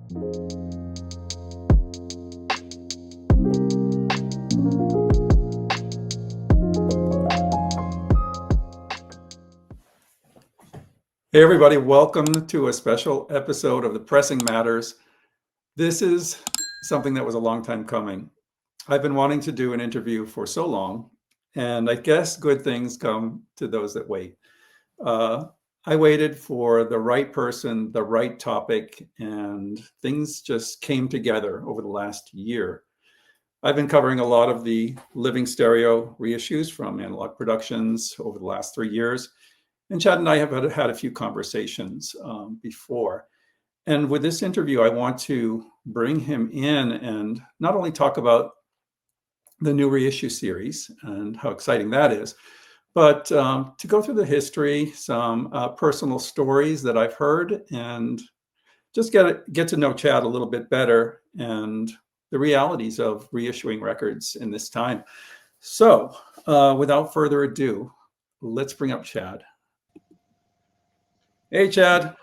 Hey everybody, welcome to a special episode of the Pressing Matters. This is something that was a long time coming. I've been wanting to do an interview for so long, and I guess good things come to those that wait. I waited for the right person, the right topic, and things just came together over the last year. I've been covering a lot of the Living Stereo reissues from Analogue Productions over the last 3 years. And Chad and I have had a few conversations before. And with this interview, I want to bring him in and not only talk about the new reissue series and how exciting that is, but to go through the history, some personal stories that I've heard, and just get to know Chad a little bit better and the realities of reissuing records in this time. So without further ado, let's bring up Chad. Hey, Chad.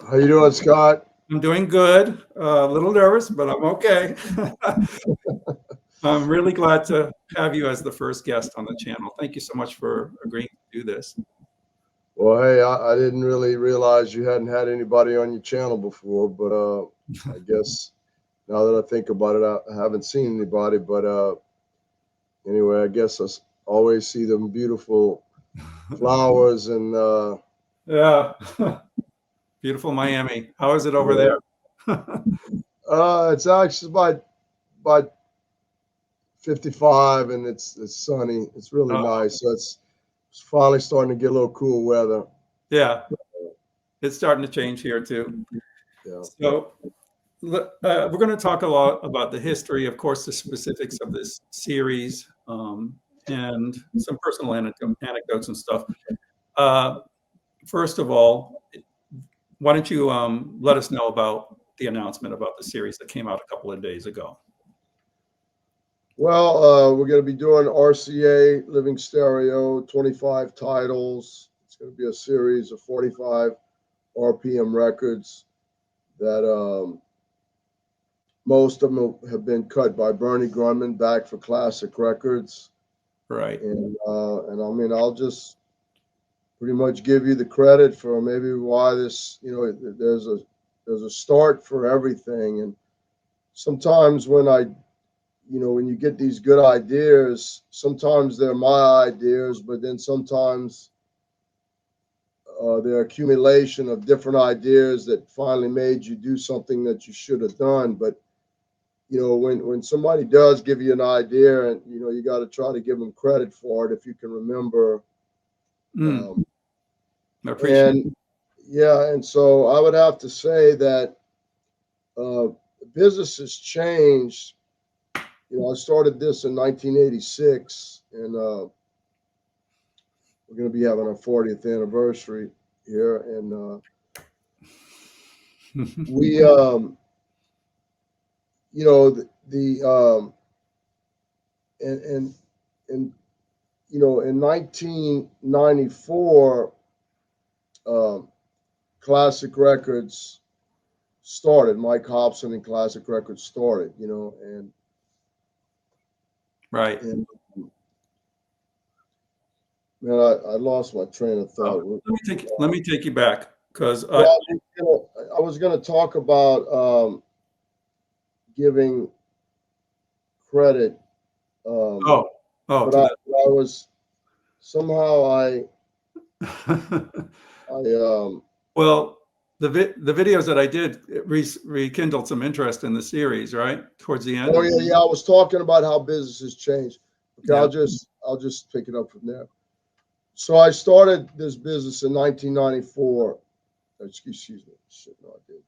How you doing, Scott? I'm doing good. A little nervous, but I'm okay. I'm really glad to have you as the first guest on the channel. Thank you so much for agreeing to do this. Well, hey, I didn't really realize you hadn't had anybody on your channel before, but I guess now that I think about it, I haven't seen anybody. But anyway, I guess I always see them beautiful flowers and yeah. Beautiful Miami. How is it over there? It's actually about 55 and it's sunny. It's really nice. So it's finally starting to get a little cool weather. Yeah. It's starting to change here too. Yeah. So we're going to talk a lot about the history, of course, the specifics of this series, and some personal anecdotes and stuff. First of all, why don't you let us know about the announcement about the series that came out a couple of days ago? Well, we're going to be doing RCA Living Stereo, 25 titles. It's going to be a series of 45 RPM records that most of them have been cut by Bernie Grundman back for Classic Records. Right. And I mean, I'll just pretty much give you the credit for maybe why this, there's a start for everything. And sometimes when you get these good ideas, sometimes they're my ideas, but then sometimes they're accumulation of different ideas that finally made you do something that you should have done. But, when somebody does give you an idea and, you got to try to give them credit for it if you can remember. I appreciate it. And so I would have to say that business has changed. I started this in 1986, and we're going to be having our 40th anniversary here. And we, in 1994, Classic Records started. Mike Hobson and Classic Records started, and right. And, man, I lost my train of thought. Let me take you back because I was going to talk about giving credit. But I was somehow well, the videos that I did rekindled some interest in the series, right? Towards the end. Oh yeah. I was talking about how business has changed. Okay, yeah. I'll just pick it up from there. So I started this business in 1994. Excuse me. Shit, no, I did.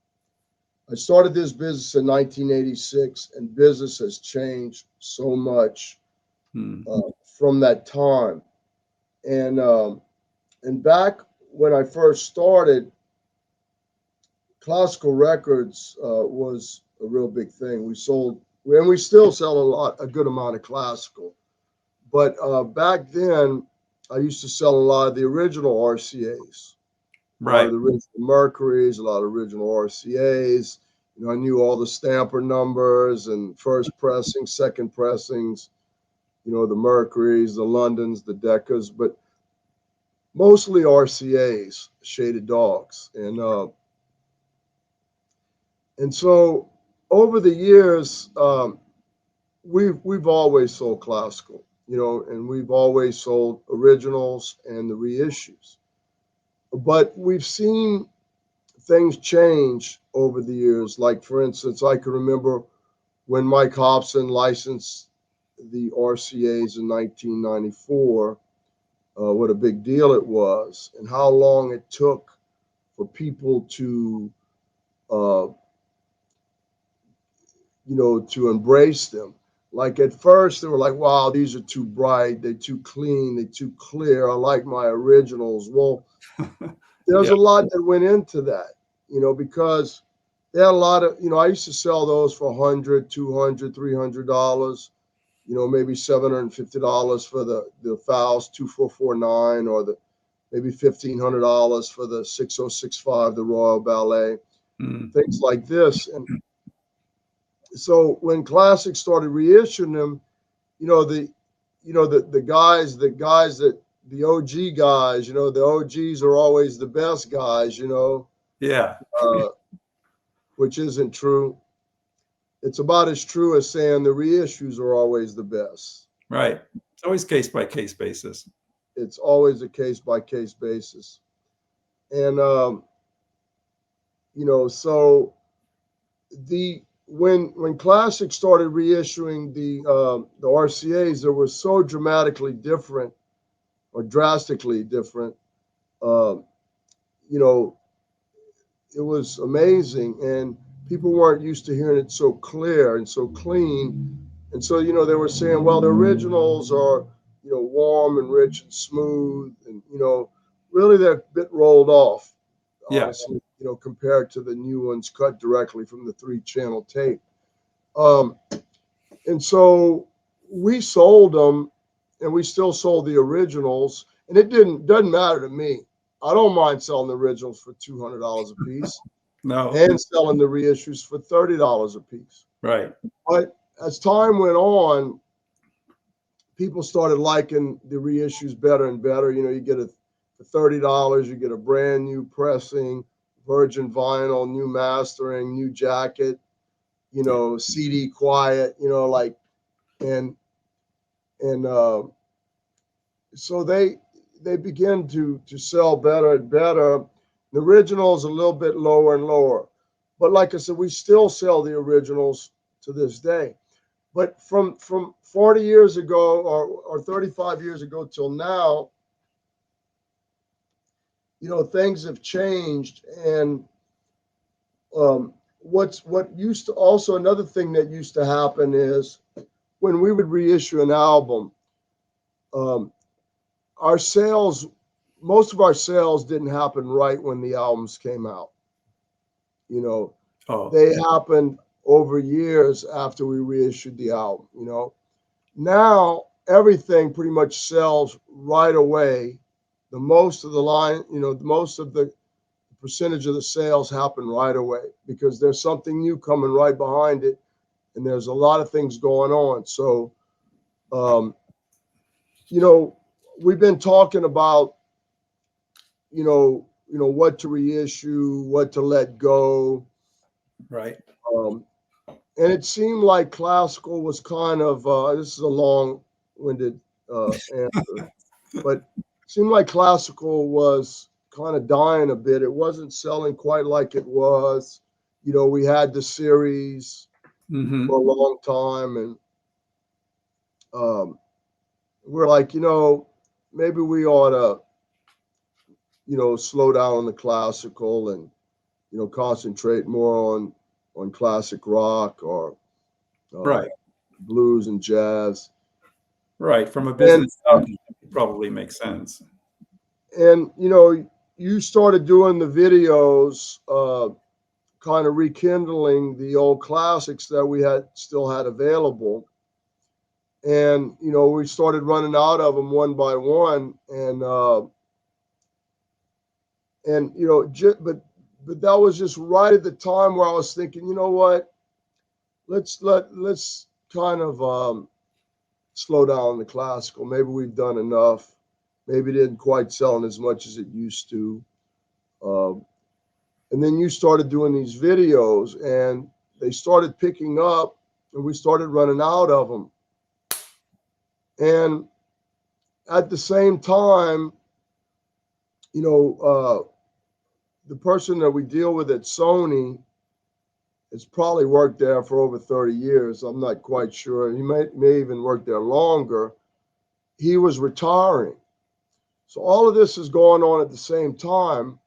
I started this business in 1986, and business has changed so much from that time. And back when I first started, classical records was a real big thing. We sold, and we still sell a good amount of classical. But back then, I used to sell a lot of the original RCAs, right? The original Mercuries, a lot of original RCAs, You know, I knew all the stamper numbers and first pressing, second pressings, you know, the Mercuries, the Londons, the Deccas, but mostly RCAs, Shaded Dogs. And so over the years, we've always sold classical, you know, and we've always sold originals and the reissues. But we've seen things change over the years. Like, for instance, I can remember when Mike Hobson licensed the RCAs in 1994, what a big deal it was, and how long it took for people to, you know, to embrace them. Like at first, they were like, wow, these are too bright, they're too clean, they're too clear. I like my originals. Well, there's Yeah. a lot that went into that, you know, because they had a lot of, you know, I used to sell those for $100, $200, $300, you know, maybe $750 for the Faust 2449, or the maybe $1,500 for the 6065, the Royal Ballet, things like this. And so when Classic started reissuing them, you know, the guys that the OG guys, you know, the OGs are always the best guys, you know, Yeah. which isn't true. It's about as true as saying the reissues are always the best. Right. It's always case by case basis. It's always a case by case basis. And, you know, so when Classic started reissuing the RCAs, they were so dramatically different, or drastically different. Uh, you know, it was amazing, and people weren't used to hearing it so clear and so clean. And so, you know, they were saying, well, the originals are, you know, warm and rich and smooth, and, you know, really they're a bit rolled off, Yeah. honestly, you know, compared to the new ones cut directly from the 3-channel tape. And so we sold them, and we still sold the originals, and it doesn't matter to me. I don't mind selling the originals for $200 a piece No. and selling the reissues for $30 a piece. Right. But as time went on, people started liking the reissues better and better. You know, you get for $30, you get a brand new pressing, virgin vinyl, new mastering, new jacket, you know, CD quiet, you know, like, and so they begin to sell better and better. The original is a little bit lower and lower, but like I said, we still sell the originals to this day. But from 40 years ago, or 35 years ago till now, you know, things have changed. And what used to, also another thing that used to happen is when we would reissue an album, our sales, most of our sales didn't happen right when the albums came out. You know, they happened over years after we reissued the album. You know, now everything pretty much sells right away. The most of the line, you know, most of the percentage of the sales happen right away because there's something new coming right behind it, and there's a lot of things going on. So, you know, we've been talking about, you know, what to reissue, what to let go. Right. And it seemed like classical was kind of, this is a long-winded answer, but it seemed like classical was kind of dying a bit. It wasn't selling quite like it was. You know, we had the series for a long time, and we're like, you know, maybe we ought to, you know, slow down on the classical and, you know, concentrate more on classic rock or Right. blues and jazz. Right. From a And business standpoint, it probably makes sense. and you know, you started doing the videos, kind of rekindling the old classics that we still had available. And you know, we started running out of them one by one, and you know, but but that was just right at the time where I was thinking, you know what, let's kind of slow down the classical. Maybe we've done enough. Maybe it didn't quite sell as much as it used to. And then you started doing these videos, and they started picking up, and we started running out of them. And at the same time, you know, the person that we deal with at Sony has probably worked there for over 30 years. I'm not quite sure. He may even work there longer. He was retiring. So all of this is going on at the same time.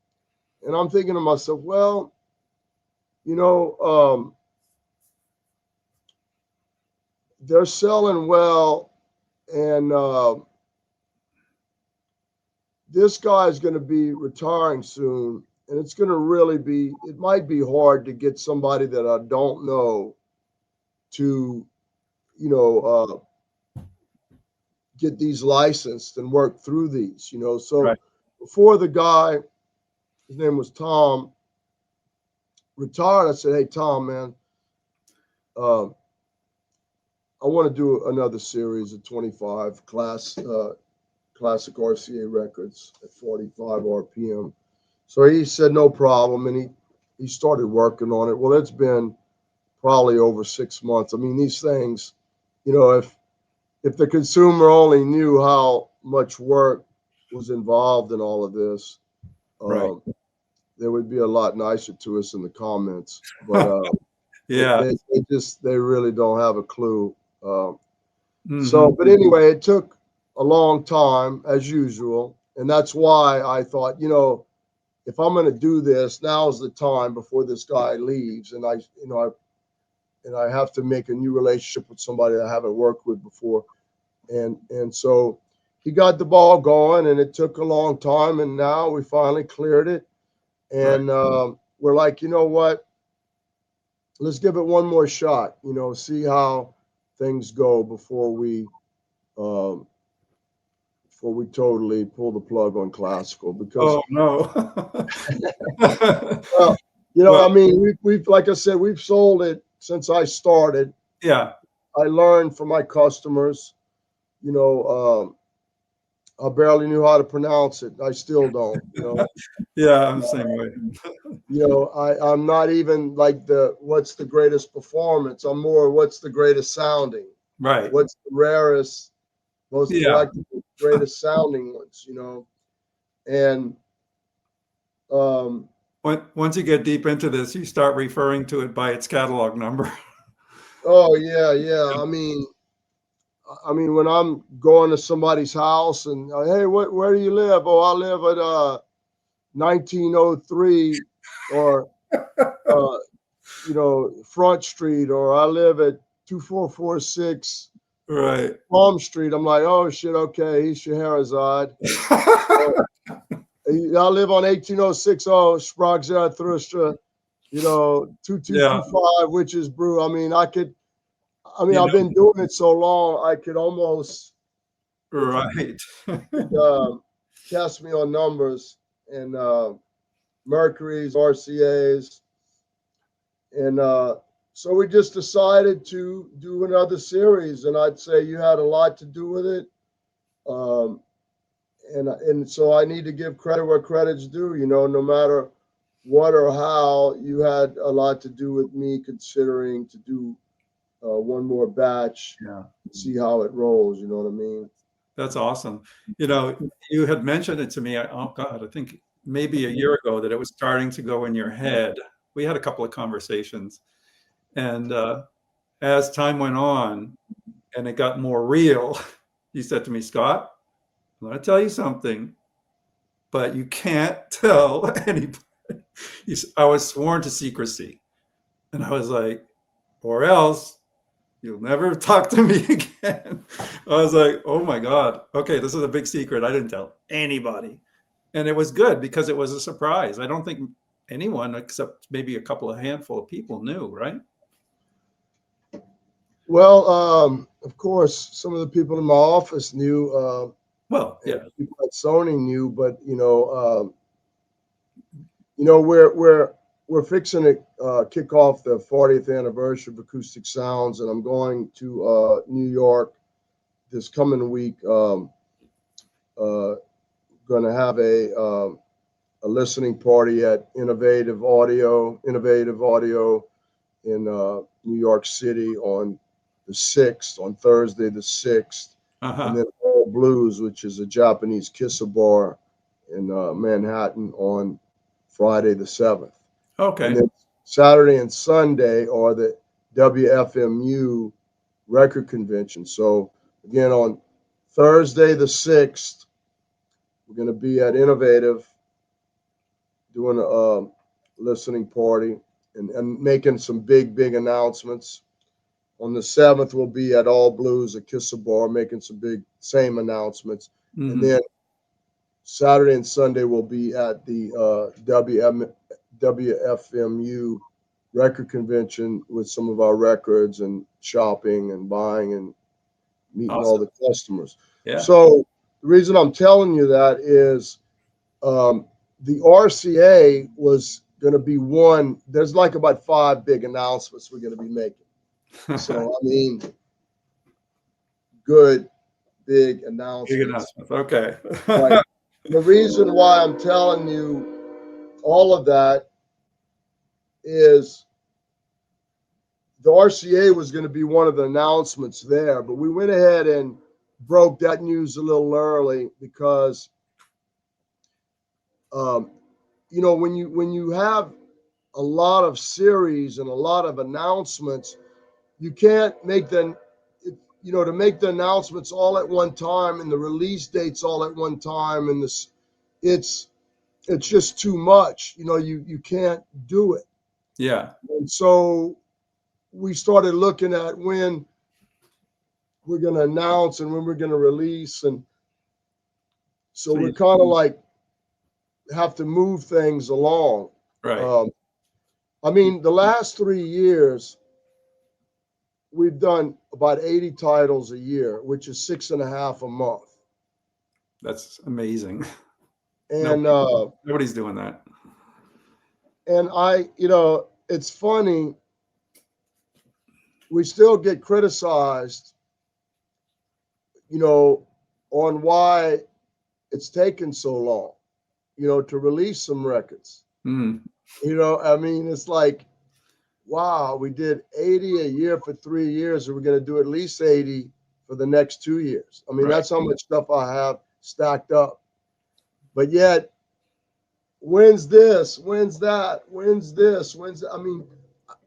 And I'm thinking to myself, well, you know, they're selling well, and this guy is going to be retiring soon, and it's going to really be, it might be hard to get somebody that I don't know to, you know, get these licensed and work through these, you know. So Right. before the guy, his name was Tom, retired, I said, hey, Tom, man, I want to do another series of 25 classic RCA records at 45 RPM. So he said, no problem. And he started working on it. Well, it's been probably over 6 months. I mean, these things, you know, if the consumer only knew how much work was involved in all of this, Right. they would be a lot nicer to us in the comments. But Yeah. they really don't have a clue. Mhm. So, but anyway, it took a long time as usual. And that's why I thought, you know, if I'm going to do this, now is the time before this guy leaves. And I have to make a new relationship with somebody that I haven't worked with before. And so he got the ball going, and it took a long time. And now we finally cleared it. And we're like, you know what? Let's give it one more shot, you know, see how things go before we totally pull the plug on classical. Because Oh no. well, you know, Well, I mean, we've like I said, we've sold it since I started. yeah. I learned from my customers. You know, I barely knew how to pronounce it. I still don't. You know, Yeah, I'm the same way. I'm not even like what's the greatest performance. I'm more what's the greatest sounding. Right. What's the rarest, most Yeah. collectible, greatest sounding ones. You know, and Once you get deep into this, you start referring to it by its catalog number. oh yeah. I mean, when I'm going to somebody's house and hey, where do you live? Oh, I live at 1903, or you know, Front Street, or I live at 2446 Right. Palm Street. I'm like, oh shit, okay, he's Scheherazade. I live on 1806. Oh, Sprague, you know, Yeah. 2225 Witches Brew. I mean, I've You been doing it so long, I could almost, if you Right. could test me on numbers and Mercury's, RCAs. And so we just decided to do another series. And I'd say you had a lot to do with it. And so I need to give credit where credit's due, you know, no matter what or how, you had a lot to do with me considering to do one more batch, Yeah. see how it rolls, you know what I mean? That's awesome. You know, you had mentioned it to me, oh God, I think maybe a year ago that it was starting to go in your head. We had a couple of conversations. And as time went on and it got more real, you said to me, Scott, I'm going to tell you something, but you can't tell anybody. I was sworn to secrecy. And I was like, or else you'll never talk to me again. I was like, oh my God. Okay, this is a big secret. I didn't tell anybody. And it was good because it was a surprise. I don't think anyone except maybe a couple of handful of people knew, right? Well, of course, some of the people in my office knew, Well, and yeah. people at Sony knew, but you know, You know, we're fixing to kick off the 40th anniversary of Acoustic Sounds, and I'm going to New York this coming week. Going to have a listening party at Innovative Audio in New York City on the 6th, on Thursday the 6th. And then All Blues, which is a Japanese kissa bar in Manhattan, on Friday the 7th. Okay. And then Saturday and Sunday are the WFMU record convention. So again, on Thursday the 6th, we're going to be at Innovative doing a listening party and making some big announcements. On the 7th, we'll be at All Blues at Kissa Bar, making some same announcements. And then Saturday and Sunday, we'll be at the WFMU record convention with some of our records and shopping and buying and meeting all the customers. Yeah. So the reason I'm telling you that is the RCA was going to be one. There's like about 5 big announcements we're going to be making. So, I mean, good, big announcements. Big announcements. Okay. Right. The reason why I'm telling you all of that is the RCA was going to be one of the announcements there, but we went ahead and broke that news a little early because, you know, when you have a lot of series and a lot of announcements, you can't make them, you know, to make the announcements all at one time and the release dates all at one time, and this, it's just too much. You know, you can't do it. Yeah. And so we started looking at when we're going to announce and when we're going to release, and so we're kind of like have to move things along. Right. I mean, the last 3 years, we've done about 80 titles a year, which is 6.5 a month. That's amazing. And nobody's doing that. And you know, it's funny. We still get criticized, you know, on why it's taken so long, you know, to release some records. You know, I mean, it's like, wow, we did 80 a year for 3 years, and we're going to do at least 80 for the next 2 years. I mean, that's how much stuff I have stacked up. But yet, when's this? When's that? When's this? When's that? I mean,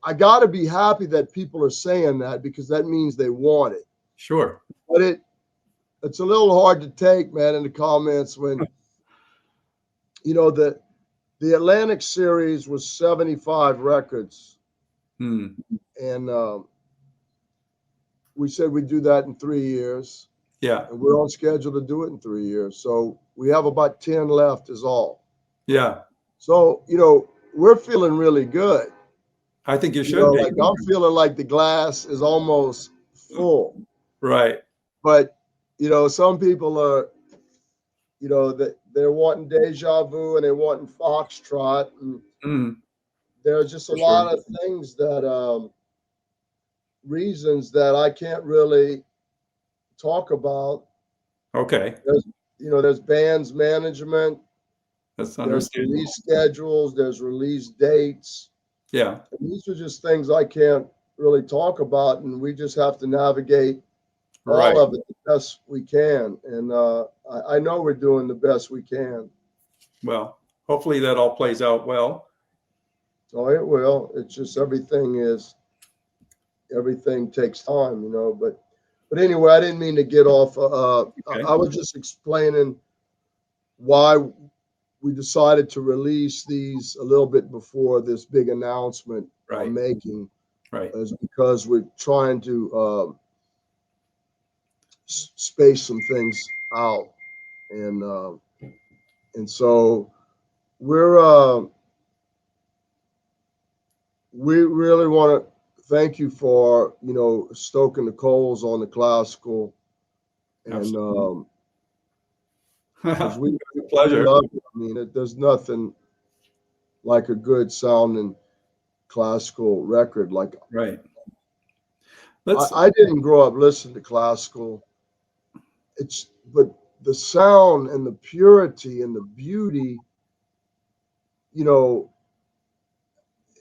I got to be happy that people are saying that, because that means they want it. Sure. But it's a little hard to take, man, in the comments when, you know, the Atlantic series was 75 records. And we said we'd do that in 3 years. Yeah. And we're on schedule to do it in 3 years. So we have about 10 left is all. Yeah. So, you know, we're feeling really good. I think you should be. Like, I'm feeling like the glass is almost full. Right. But, you know, some people are, you know, they're wanting deja vu and they're wanting foxtrot. And there's just a lot of things that, reasons that I can't really talk about. Okay. There's bands management. That's there's release schedules. There's release dates. Yeah. And these are just things I can't really talk about, and we just have to navigate all of it the best we can. And I know we're doing the best we can. Well, hopefully that all plays out well. Oh, it will. It's just everything takes time, you know. But anyway, I didn't mean to get off. I was just explaining why we decided to release these a little bit before this big announcement I'm making. Right. Is because we're trying to space some things out, and so we really want to thank you for, you know, stoking the coals on the classical, and pleasure. we love it. I mean, there's nothing like a good sounding classical record. Like Right. Let's, I didn't grow up listening to classical. But the sound and the purity and the beauty, you know,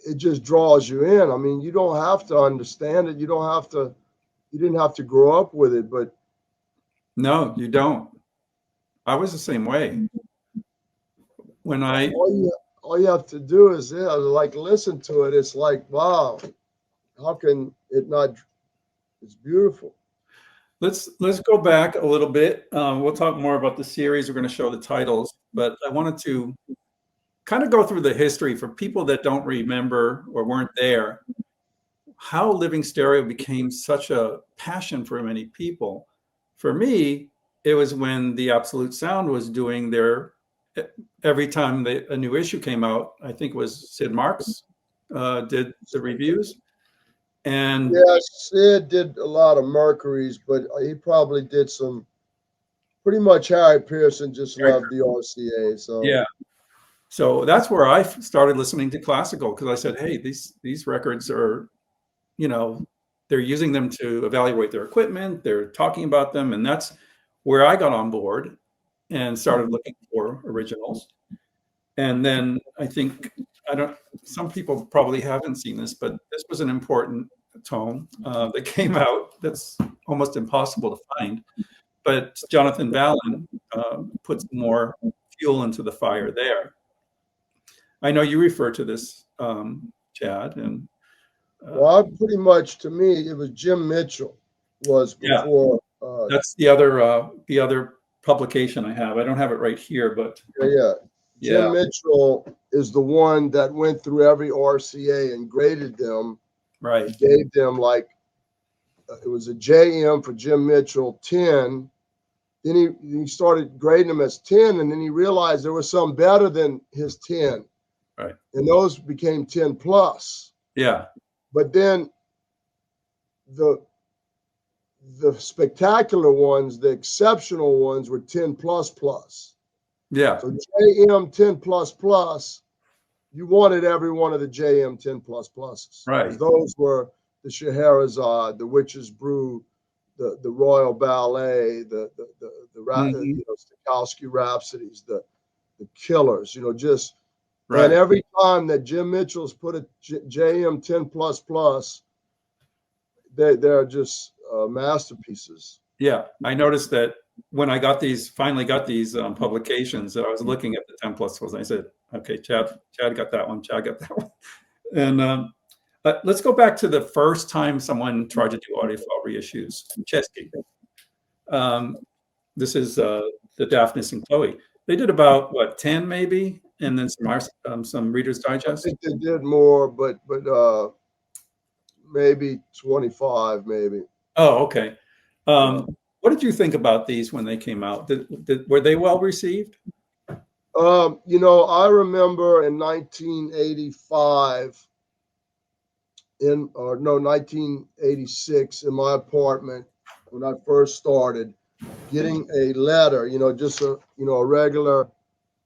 it just draws you in. I mean, you don't have to understand it. You didn't have to grow up with it, but no, you don't. I was the same way. When I, all you have to do is like listen to it. It's like, wow, how can it not? It's beautiful. let's go back a little bit. We'll talk more about the series. We're going to show the titles, but I wanted to kind of go through the history for people that don't remember or weren't there, how living stereo became such a passion for many people. For me, it was when the Absolute Sound was doing their, every time a new issue came out, I think it was Sid Marks did the reviews. And Yeah, Sid did a lot of Mercury's, but he probably did some. Pretty much Harry Pearson just loved the RCA. So yeah, so that's where I started listening to classical, because I said, hey, these records are, you know, they're using them to evaluate their equipment, they're talking about them, and that's where I got on board and started looking for originals. And then I think, I don't, some people probably haven't seen this, but this was an important tome that came out that's almost impossible to find. But Jonathan Valin puts more fuel into the fire there. I know you refer to this, Chad, and well, I pretty much, to me, it was Jim Mitchell was yeah, before. that's the other publication I have. I don't have it right here, but Yeah. yeah, Jim Mitchell is the one that went through every RCA and graded them. right, He gave them like, it was a JM for Jim Mitchell 10. Then he started grading them as 10, and then he realized there was some better than his 10. right, And those became 10 plus. yeah, But then the spectacular ones, the exceptional ones, were 10 plus plus. yeah, So JM 10 plus plus, you wanted every one of the JM 10 plus pluses. right, Those were the Scheherazade, the Witch's Brew, the Royal Ballet, the mhm, Stokowski Rhapsodies, the Killers, just. And right. every time that Jim Mitchell's put a JM 10 plus plus, they're just masterpieces. Yeah, I noticed that when I finally got these publications, that I was looking at the 10 plus was, I said, okay, Chad got that one, Chad got that one. And let's go back to the first time someone tried to do audiophile reissues, Chesky. This is the Daphnis and Chloe. They did about, what, 10 maybe? And then some Reader's I Digest? think they did more, but maybe 25, maybe. Oh, okay. What did you think about these when they came out? Were they well received? I remember in 1985, 1986, in my apartment when I first started, getting a letter, just a regular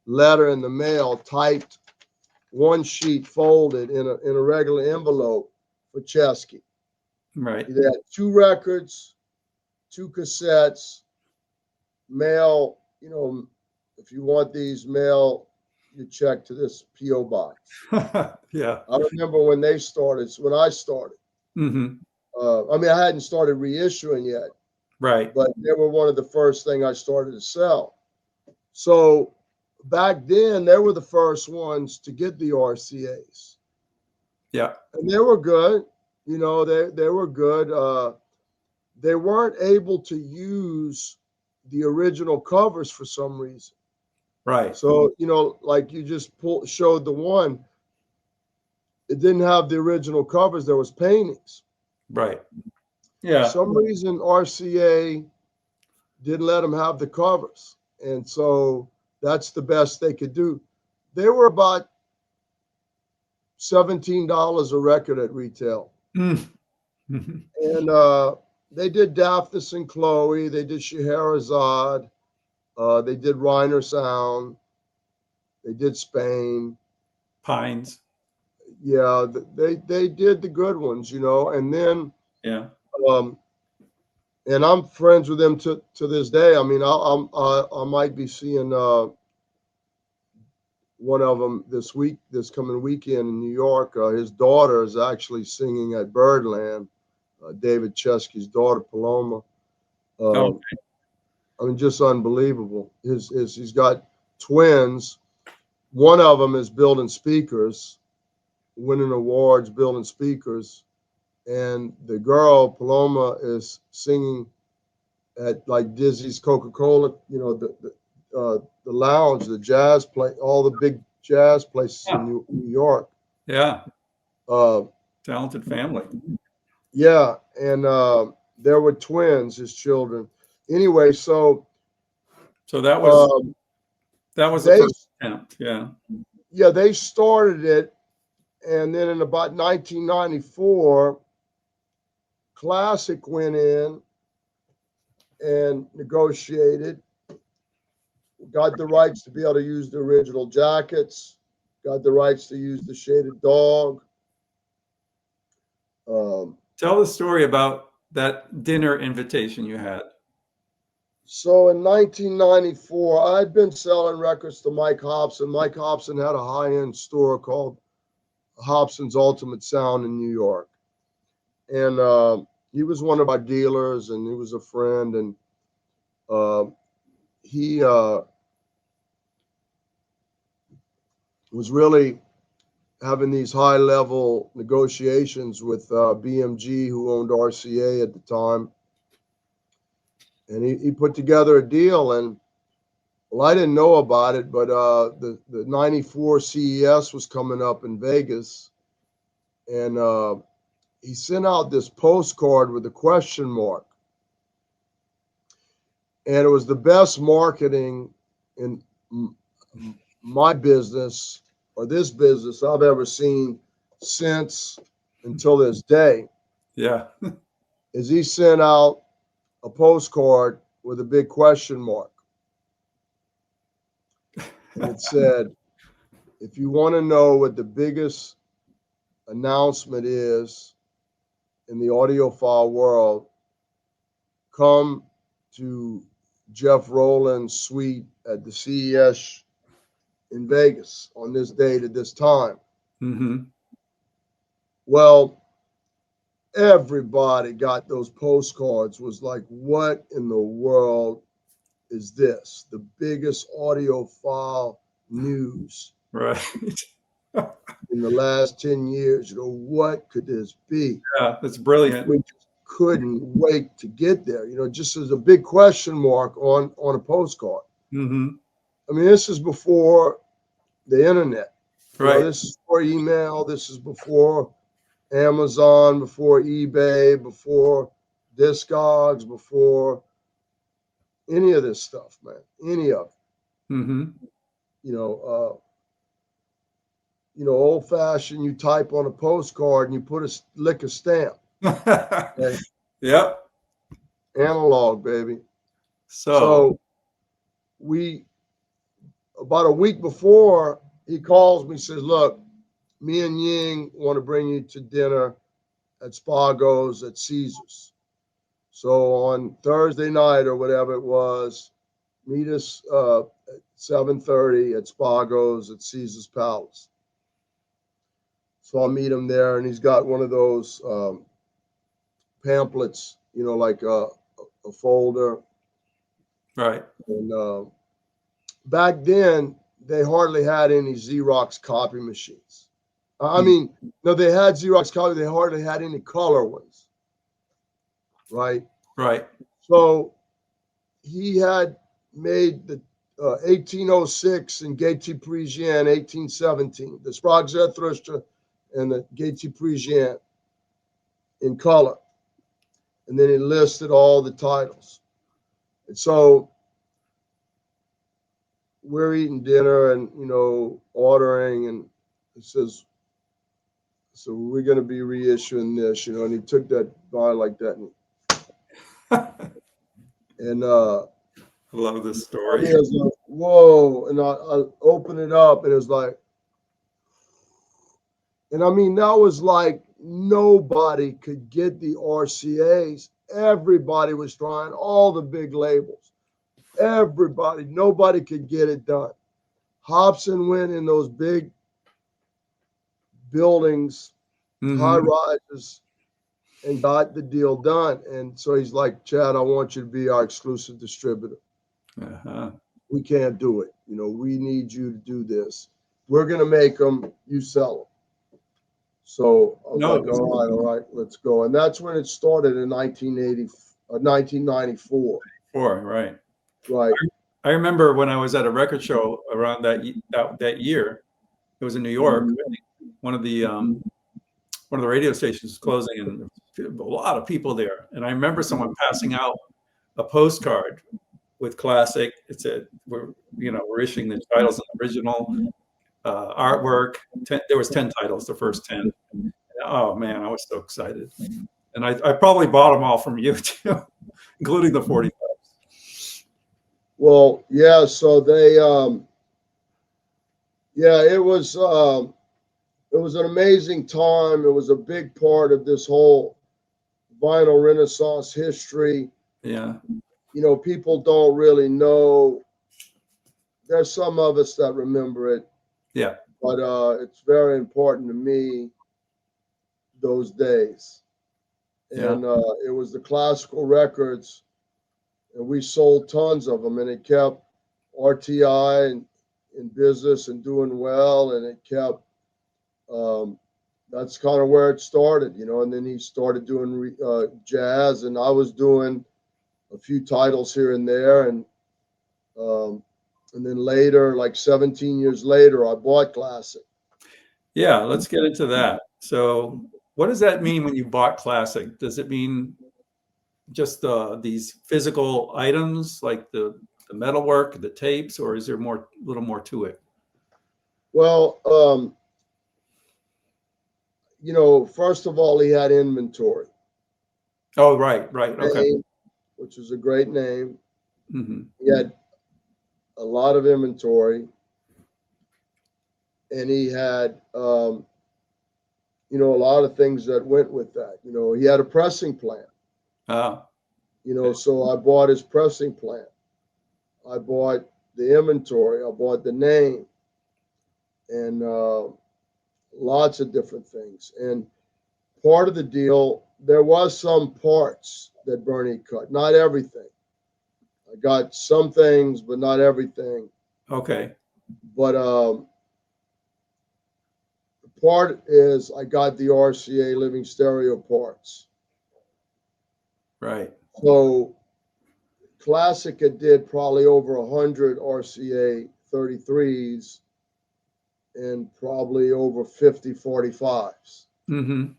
letter in the mail, typed, one sheet folded in a regular envelope for Chesky. Right. They had 2 records, 2 cassettes, mail, if you want these, mail you check to this P.O. box. Yeah. I remember when I started. Mm-hmm. I mean, I hadn't started reissuing yet. Right. But they were one of the first thing I started to sell. So back then, they were the first ones to get the RCAs. Yeah. And they were good. They were good. They weren't able to use the original covers for some reason. Right. So, like you just showed the one, it didn't have the original covers. There was paintings. Right. Yeah. For some reason, RCA didn't let them have the covers. And so that's the best they could do. They were about $17 a record at retail. Mm-hmm. And they did Daphnis and Chloe. They did Scheherazade. They did Reiner Sound. They did Spain. Pines. Yeah, they did the good ones, you know, and then Yeah. And I'm friends with them to this day. I mean, I might be seeing one of them this coming weekend in New York. His daughter is actually singing at Birdland. David Chesky's daughter, Paloma. Okay. I mean, just unbelievable. He's got twins. One of them is building speakers, winning awards, building speakers, and the girl Paloma is singing at like Dizzy's Coca-Cola, you know, the lounge, the jazz play, all the big jazz places in New York. Yeah. Uh, Talented family. yeah, and there were twins, his children. Anyway, so that was the they, first attempt. Yeah. yeah, they started it, and then in about 1994, Classic went in and negotiated, got the rights to be able to use the original jackets, got the rights to use the shaded dog. Tell the story about that dinner invitation you had. So in 1994, I'd been selling records to Mike Hobson. Mike Hobson had a high-end store called Hobson's Ultimate Sound in New York. And he was one of our dealers, and he was a friend. And he was really having these high-level negotiations with BMG, who owned RCA at the time. And he put together a deal, and well, I didn't know about it, but the 94 CES was coming up in Vegas, and he sent out this postcard with a question mark. And it was the best marketing in my business or this business I've ever seen since until this day. Yeah. Is he sent out a postcard with a big question mark. And it said, if you want to know what the biggest announcement is in the audiophile world, come to Jeff Rowland's suite at the CES in Vegas on this date at this time. Mm-hmm. Well, everybody got those postcards, was like, what in the world is this? The biggest audiophile news Right. in the last 10 years. You know, what could this be? Yeah, that's brilliant. We just couldn't wait to get there. You know, just as a big question mark on a postcard. Mm-hmm. I mean, this is before the internet. Right. You know, this is before email. This is before Amazon, before eBay, before Discogs, before any of this stuff, man. Any of it. Mm-hmm. Old fashioned, you type on a postcard and you put lick a stamp. Okay? Yep. Analog, baby. So about a week before, he calls me, says, look, me and Ying want to bring you to dinner at Spago's at Caesars. So on Thursday night or whatever it was, meet us at 7:30 at Spago's at Caesars Palace. So I meet him there, and he's got one of those pamphlets, you know, like a folder. Right. And back then, they hardly had any Xerox copy machines. I mean, no, they had Xerox copy. They hardly had any color ones. Right. Right. So he had made the 1806 and Gaty Parisienne 1817, the Sprague Zarathustra and the Gaty Parisienne in color. And then he listed all the titles. And so we're eating dinner and, you know, ordering, and he says, so we're going to be reissuing this, you know, and he took that bar like that. And I love this story. He was like, whoa. And I opened it up, and it was like, And I mean, that was like nobody could get the RCAs. Everybody was trying, all the big labels. Everybody, nobody could get it done. Hobson went in those big buildings, high rises, and got the deal done. And so he's like, Chad, I want you to be our exclusive distributor. We can't do it. You know, we need you to do this. We're going to make them, you sell them. So I was like, all right, let's go. And that's when it started in 1994. Right. Right. I remember when I was at a record show around that year. It was in New York. I think one of the radio stations was closing, and a lot of people there. And I remember someone passing out a postcard with classic. It said, we're issuing the titles in the original artwork. There was 10 titles, the first 10. Oh man, I was so excited. And I probably bought them all from you too, including the 45s. Well, yeah, so they it was an amazing time. It was a big part of this whole vinyl renaissance history. Yeah. You know, people don't really know. There's some of us that remember it. Yeah. But it's very important to me, those days. And it was the classical records, and we sold tons of them, and it kept RTI in business and doing well, and it kept that's kind of where it started, you know. And then he started doing jazz, and I was doing a few titles here and there, and then later, like 17 years later, I bought Classic. Yeah, let's get into that. So what does that mean when you bought Classic? Does it mean just these physical items like the metalwork, the tapes, or is there a little more to it? Well, you know, first of all, he had inventory. Oh, right. Okay. Which is a great name. Mm-hmm. He had a lot of inventory, and he had, you know, a lot of things that went with that. You know, he had a pressing plant. You know, so I bought his pressing plant. I bought the inventory. I bought the name, and lots of different things. And part of the deal, there was some parts that Bernie cut, not everything. I got some things, but not everything. Okay. But the part is I got the RCA Living Stereo parts. Right. So Classic did probably over 100 RCA 33s and probably over 50 45s. Mm-hmm.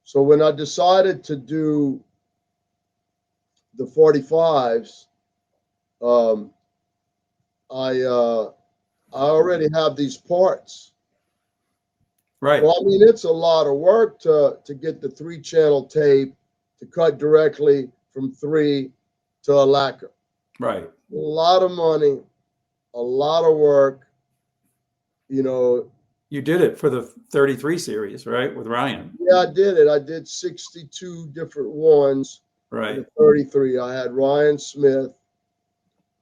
So when I decided to do the 45s, I already have these parts. Right. Well, I mean, it's a lot of work to get the 3-channel tape to cut directly from 3 to a lacquer. Right. A lot of money, a lot of work, you know. You did it for the 33 series, right, with Ryan? Yeah, I did it. I did 62 different ones. Right. The 33. I had Ryan Smith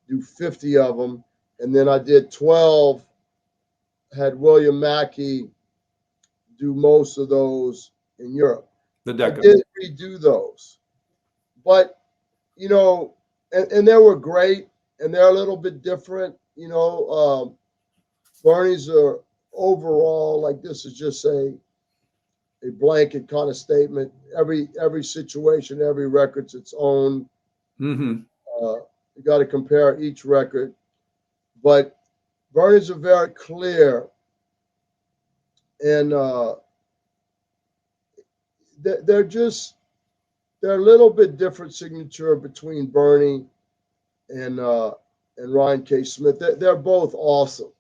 do 50 of them, and then I did 12. Had William Mackey do most of those in Europe. I did redo those, but you know, and they were great, and they're a little bit different. You know, Bernie's are overall, like, this is just a blanket kind of statement. Every situation, every record's its own. Mm-hmm. You got to compare each record, but Bernie's are very clear, and they're a little bit different signature between Bernie and Ryan K. Smith. They're both awesome.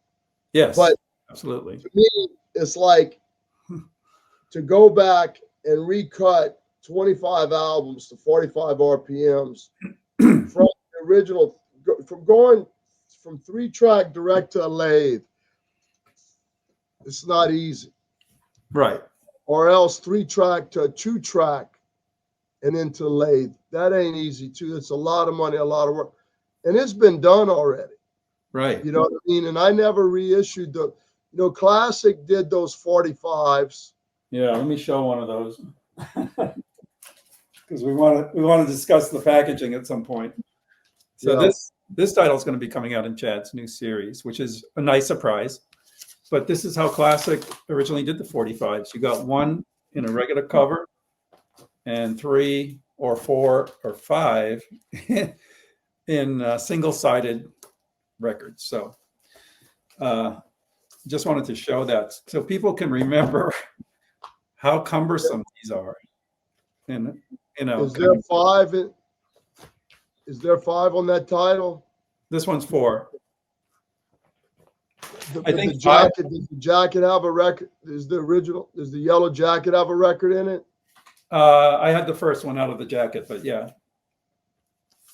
Yes, but absolutely. To me, it's like to go back and recut 25 albums to 45 RPMs from the original, from going from 3-track direct to a lathe. It's not easy. Right. or else 3-track to a 2-track and into lathe. That ain't easy too. It's a lot of money, a lot of work, and it's been done already. Right. You know what I mean? And I never reissued the, Classic did those 45s. Yeah. Let me show one of those because we want to discuss the packaging at some point. So Yeah. this title is going to be coming out in Chad's new series, which is a nice surprise. But this is how Classic originally did the 45s. You got one in a regular cover and 3 or 4 or 5 in single-sided records. So just wanted to show that so people can remember how cumbersome these are. And Is there 5? Is there 5 on that title? This one's 4. I think the jacket. Does the jacket have a record? Is the original? Does the yellow jacket have a record in it? I had the first one out of the jacket, but yeah.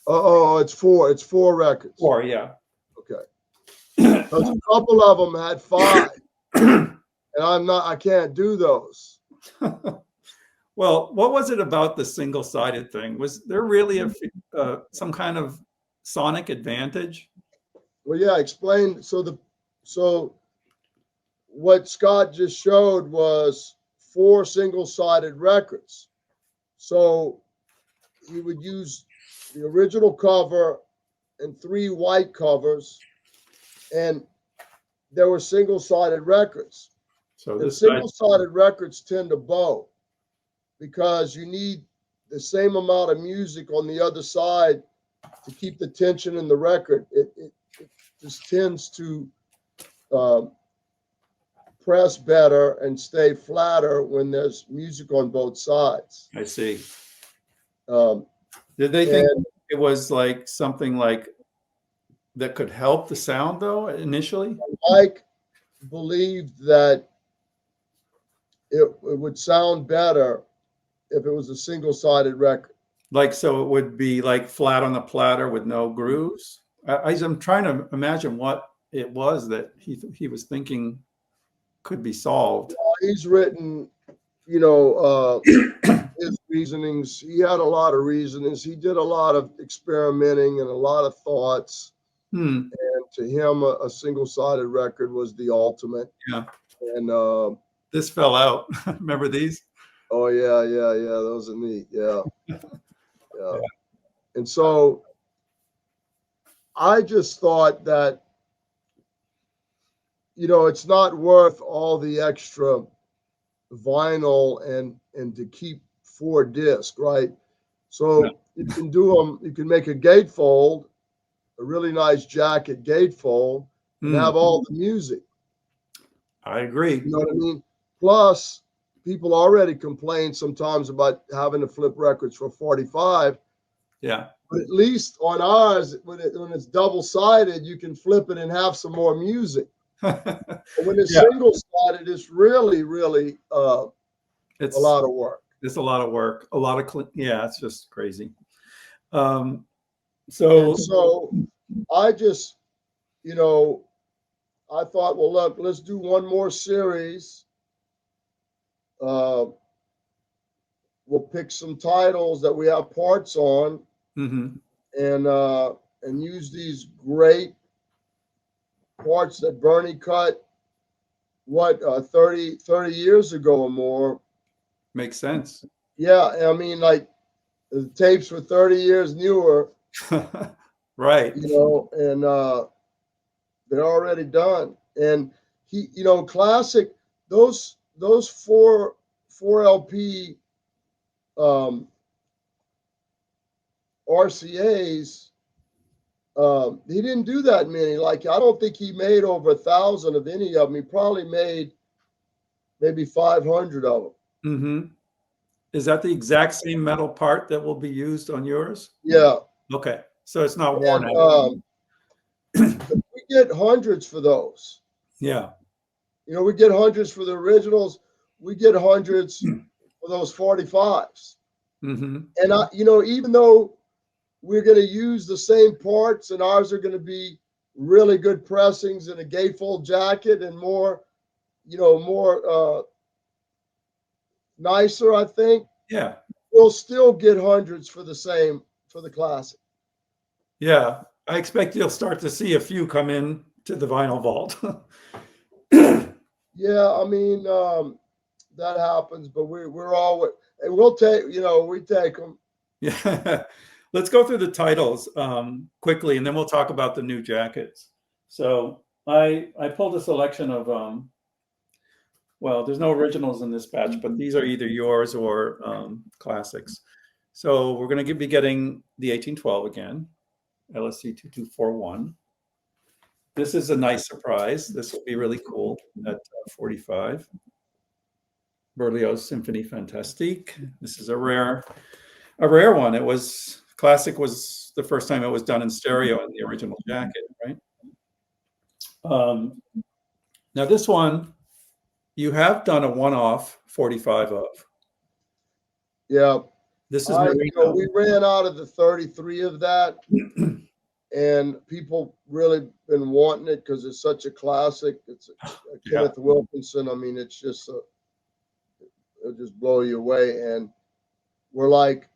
Oh, it's 4. It's 4 records. 4, yeah. Okay. Because a couple of them had 5, and I can't do those. Well, what was it about the single-sided thing? Was there really some kind of sonic advantage? Well, yeah. Explain. So what Scott just showed was 4 single-sided records. So he would use the original cover and 3 white covers, and there were single-sided records. So and single-sided records tend to bow because you need the same amount of music on the other side to keep the tension in the record. It just tends to press better and stay flatter when there's music on both sides. I see. Did they think it was like something like that could help the sound though initially? Mike believed that it would sound better if it was a single-sided record. Like, so it would be like flat on the platter with no grooves? I'm trying to imagine what it was that he was thinking could be solved. He's written, his reasonings. He had a lot of reasonings. He did a lot of experimenting and a lot of thoughts. And to him, a single-sided record was the ultimate. Yeah. And this fell out. Remember these? Oh yeah. Those are neat. Yeah. Yeah. And so I just thought that, it's not worth all the extra vinyl and to keep 4 discs, right? So you can do them. You can make a gatefold, a really nice jacket gatefold, and have all the music. I agree. You know what I mean? Plus, people already complain sometimes about having to flip records for 45. Yeah. But at least on ours, when it's double-sided, you can flip it and have some more music. When it's single-sided, it's really, really it's a lot of work. It's a lot of work. A lot of it's just crazy. So I just, I thought, well, look, let's do one more series. We'll pick some titles that we have parts on, and use these great parts that Bernie cut 30 years ago or more. Makes sense. Yeah, I mean, like the tapes were 30 years newer. Right. And they're already done. And he, Classic, those 4 LP RCAs, he didn't do that many. Like, I don't think he made over 1,000 of any of them. He probably made maybe 500 of them. Is that the exact same metal part that will be used on yours? Yeah. Okay. So it's not worn out. We get hundreds for those. Yeah. We get hundreds for the originals. We get hundreds for those 45s. And even though we're going to use the same parts and ours are going to be really good pressings and a gatefold jacket and more nicer, I think. Yeah. We'll still get hundreds for the classic. Yeah. I expect you'll start to see a few come in to the vinyl vault. Yeah, I mean, that happens, but we're always, and we'll take, we take them. Yeah. Let's go through the titles quickly, and then we'll talk about the new jackets. So I pulled a selection of well, there's no originals in this batch, but these are either yours or classics. So we're going to be getting the 1812 again, LSC 2241. This is a nice surprise. This will be really cool at 45. Berlioz Symphony Fantastique. This is a rare one. It was classic. Was the first time it was done in stereo in the original jacket, right? Now this one, you have done a one-off 45 of. Yeah. This is we ran out of the 33 of that, and people really been wanting it because it's such a classic. It's a Kenneth Wilkinson. I mean, it's just it'll just blow you away. And we're like,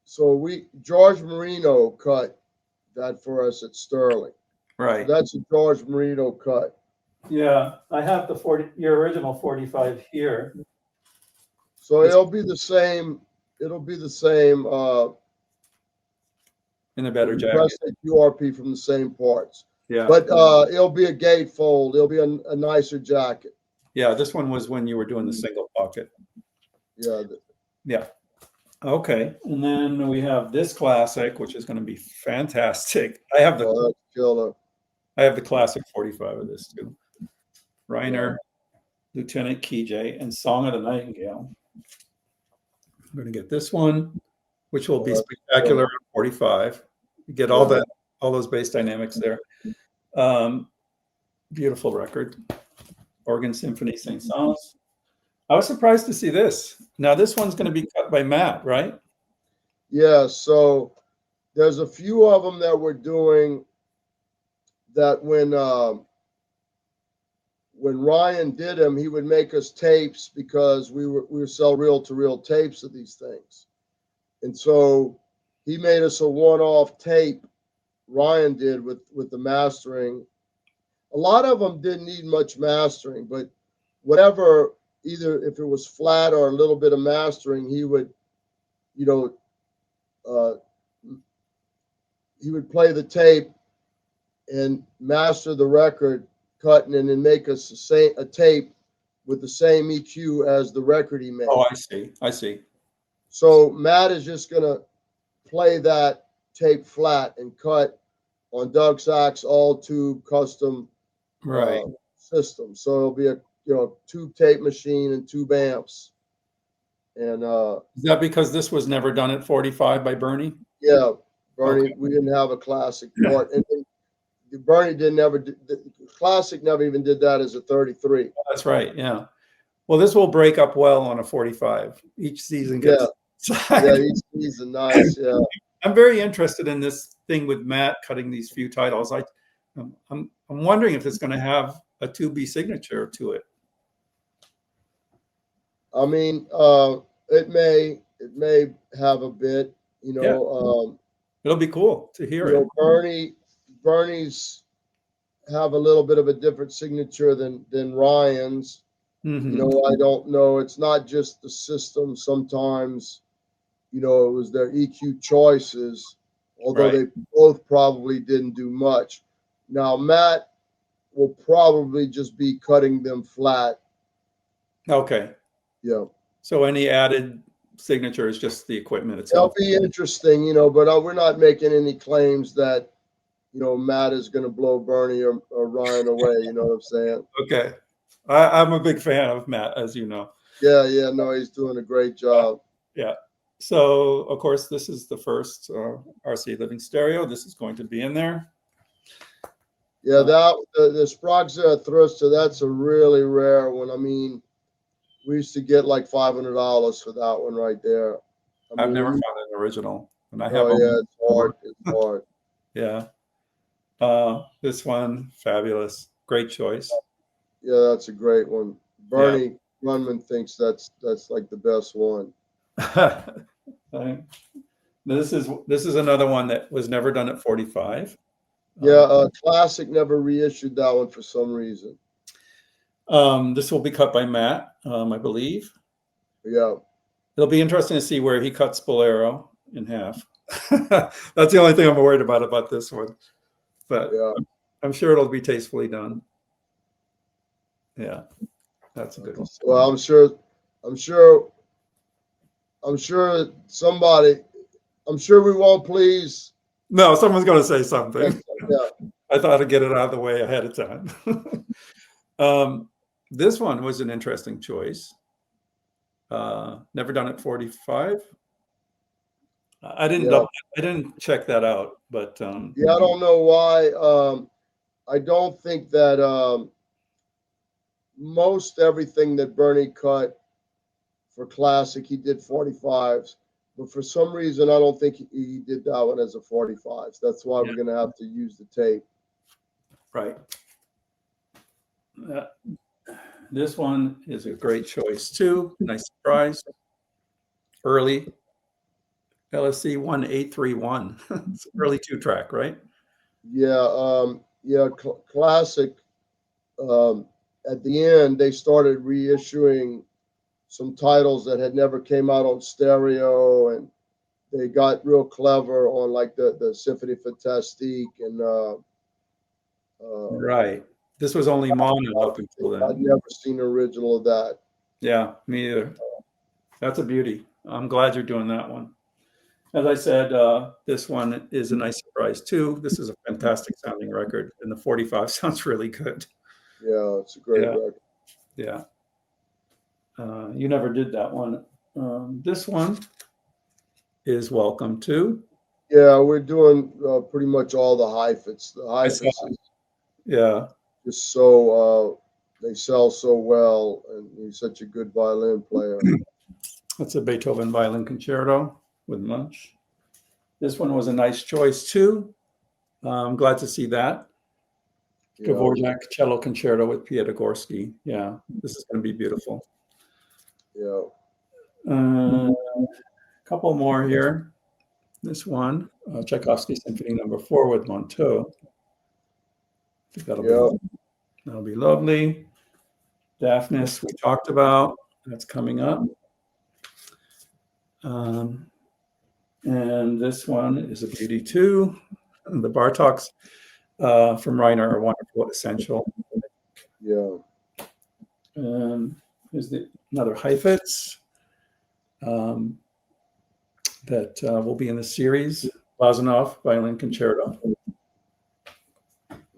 so George Marino cut that for us at Sterling. Right. So that's a George Marino cut. Yeah, I have your original 45 here. So it'll be the same. It'll be the same. In a better jacket. URP from the same parts. Yeah. But it'll be a gatefold. It'll be a nicer jacket. Yeah, this one was when you were doing the single pocket. Yeah. Yeah. Okay. And then we have this classic, which is going to be fantastic. I have the killer. I have the classic 45 of this too. Reiner, Lieutenant Kijay, and Song of the Nightingale. I'm going to get this one, which will be spectacular on 45. You get all those bass dynamics there. Beautiful record. Organ Symphony Saint-Saëns. I was surprised to see this. Now this one's going to be cut by Matt, right? Yeah, so there's a few of them that we're doing that when Ryan did them, he would make us tapes because we would sell reel-to-reel tapes of these things. And so he made us a one-off tape, Ryan did with the mastering. A lot of them didn't need much mastering, but whatever, either if it was flat or a little bit of mastering, he would, he would play the tape and master the record, cutting, and then make us a tape with the same EQ as the record he made. Oh, I see. So Matt is just going to play that tape flat and cut on Doug Sack's all tube custom system. So it'll be a tube tape machine and tube amps. And is that because this was never done at 45 by Bernie? Yeah, Bernie. We didn't have a classic part, and Bernie the classic never even did that as a 33. That's right. Yeah. Well, this will break up well on a 45. Each season gets each season nice. Yeah. I'm very interested in this thing with Matt cutting these few titles. I'm wondering if it's going to have a 2B signature to it. I mean, it may have a bit. It'll be cool to hear it. Bernie's have a little bit of a different signature than Ryan's. Mm-hmm. I don't know. It's not just the system. Sometimes, it was their EQ choices, although they both probably didn't do much. Now, Matt will probably just be cutting them flat. Okay. Yeah. So any added signature is just the equipment itself. It'll be interesting, but we're not making any claims that, Matt is going to blow Bernie or Ryan away. You know what I'm saying? Okay. I'm a big fan of Matt, as you know. Yeah. No, he's doing a great job. Yeah. So, of course, this is the first RCA Living Stereo. This is going to be in there. Yeah, the Sprague Thruster, that's a really rare one. I mean, we used to get like $500 for that one right there. I've never found an original. And I have it's hard. It's hard. Yeah. This one, fabulous. Great choice. Yeah, that's a great one. Bernie Runman thinks that's like the best one. Right. This is another one that was never done at 45. Yeah, Classic never reissued that one for some reason. This will be cut by Matt, I believe. Yeah. It'll be interesting to see where he cuts Bolero in half. That's the only thing I'm worried about this one. But Yeah. I'm sure it'll be tastefully done. Yeah, that's a good one. Well, I'm sure we won't please. No, someone's going to say something. Yeah. I thought I'd get it out of the way ahead of time. This one was an interesting choice. Never done at 45. I didn't check that out, but yeah, I don't know why. I don't think that most everything that Bernie cut for Classic, he did 45s. But for some reason, I don't think he did that one as a 45s. That's why we're going to have to use the tape. Right. This one is a great choice too. Nice surprise. Early LSC 1831. It's early 2-track, right? Yeah. Classic. At the end, they started reissuing some titles that had never came out on stereo, and they got real clever on like the Symphony Fantastique and right. This was only mono up until then. I'd never seen the original of that. Yeah, me either. That's a beauty. I'm glad you're doing that one. As I said, this one is a nice surprise too. This is a fantastic sounding record, and the 45 sounds really good. Yeah, it's a great record. Yeah. You never did that one. This one is Welcome To. Yeah, we're doing pretty much all the hi-fits. The hi-fits just so they sell so well, and he's such a good violin player. That's a Beethoven violin concerto with Munch. This one was a nice choice too. I'm glad to see that. Dvorak cello concerto with Piatigorsky. Yeah, this is going to be beautiful. Yeah. A couple more here. This one, Tchaikovsky Symphony No. 4 with Monteau. I think that'll be lovely. Daphnis, we talked about. That's coming up. And this one is a beauty too. And the Bartoks from Reiner are wonderful, essential. Yeah. Here's another Heifetz that will be in the series, Glazunov Violin Concerto.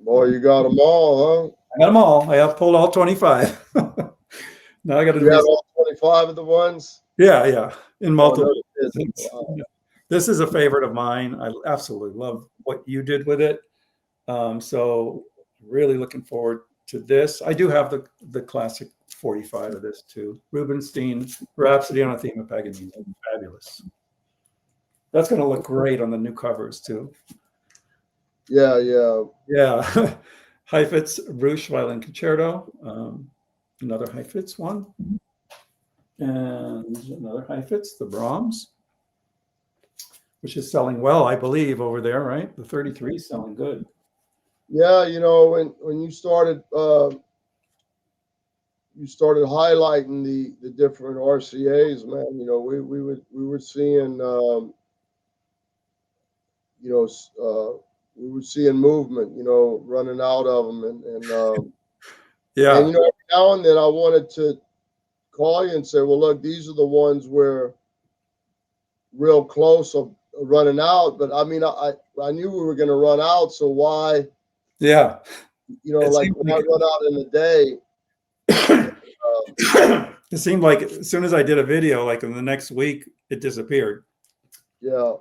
Boy, you got them all, huh? I got them all. I have pulled all 25. Now I got to do all 25 of the ones? Yeah. In multiple. Wow. This is a favorite of mine. I absolutely love what you did with it. So really looking forward to this. I do have the classic 45 of this too. Rubinstein, Rhapsody on a Theme of Paganini. Fabulous. That's going to look great on the new covers too. Yeah. Heifetz Bruch Violin Concerto. Another Heifetz one. And another Heifetz, the Brahms, which is selling well, I believe, over there, right? The 33 is selling good. Yeah, when you started highlighting the different RCAs, man, we were seeing we were seeing movement, running out of them, and every now and then I wanted to call you and say, well, look, these are the ones where real close of running out, but I mean, I knew we were going to run out, so why? Yeah. Why run out in a day? It seemed like as soon as I did a video, like in the next week, it disappeared. Yeah.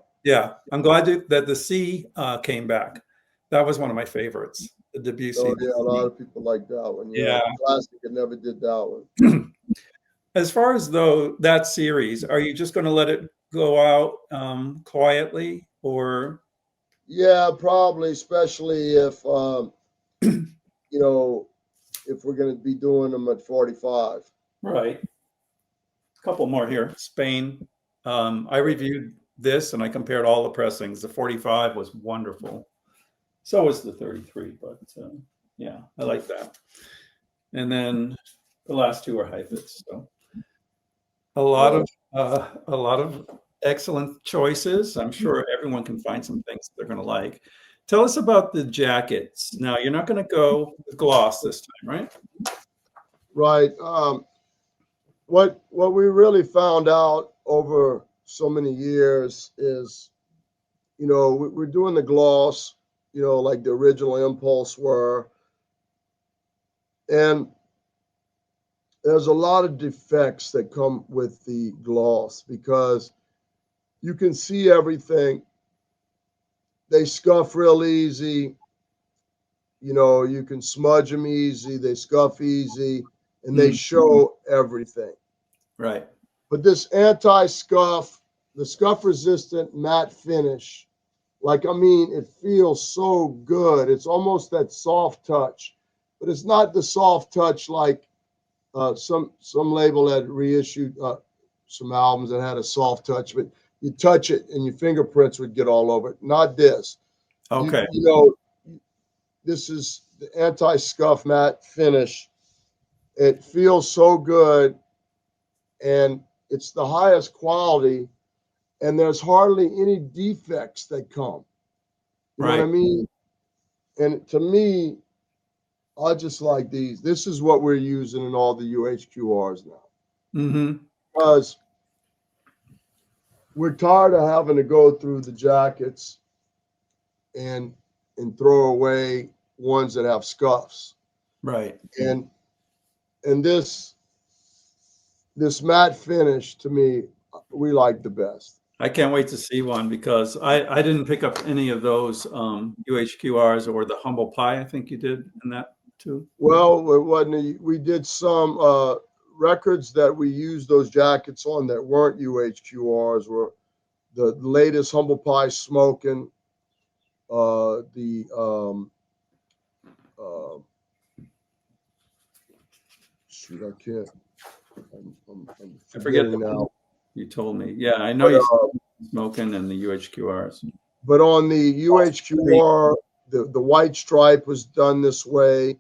I'm glad that the C came back. That was one of my favorites. The Debussy. Oh, yeah, a lot of people like that one. Yeah. Classic, it never did that one. As far as that series, are you just going to let it go out quietly, or? Yeah, probably, especially if if we're going to be doing them at 45. Right. A couple more here. Spain. I reviewed this and I compared all the pressings. The 45 was wonderful. So was the 33, but yeah, I like that. And then the last two are hybrids. So a lot of excellent choices. I'm sure everyone can find some things they're going to like. Tell us about the jackets. Now, you're not going to go with gloss this time, right? Right. What we really found out over so many years is, we're doing the gloss, like the original Impulse were, and there's a lot of defects that come with the gloss because you can see everything. They scuff real easy. You can smudge them easy. They scuff easy, and they show everything. Right. But this anti-scuff, the scuff-resistant matte finish, it feels so good. It's almost that soft touch, but it's not the soft touch like some label had reissued some albums that had a soft touch, but you touch it and your fingerprints would get all over it. Not this. Okay. This is the anti-scuff matte finish. It feels so good, and it's the highest quality, and there's hardly any defects that come. You know what I mean? And to me, I just like these. This is what we're using in all the UHQRs now. Because we're tired of having to go through the jackets and throw away ones that have scuffs. Right. And this matte finish, to me, we like the best. I can't wait to see one because I didn't pick up any of those UHQRs or the Humble Pie. I think you did in that too. Well, it wasn't. We did some records that we used those jackets on that weren't UHQRs. Were the latest Humble Pie Smoking, shoot, I can't. I'm forgetting now. You told me. Yeah, I know you Smoking and the UHQRs. But on the UHQR, the white stripe was done this way.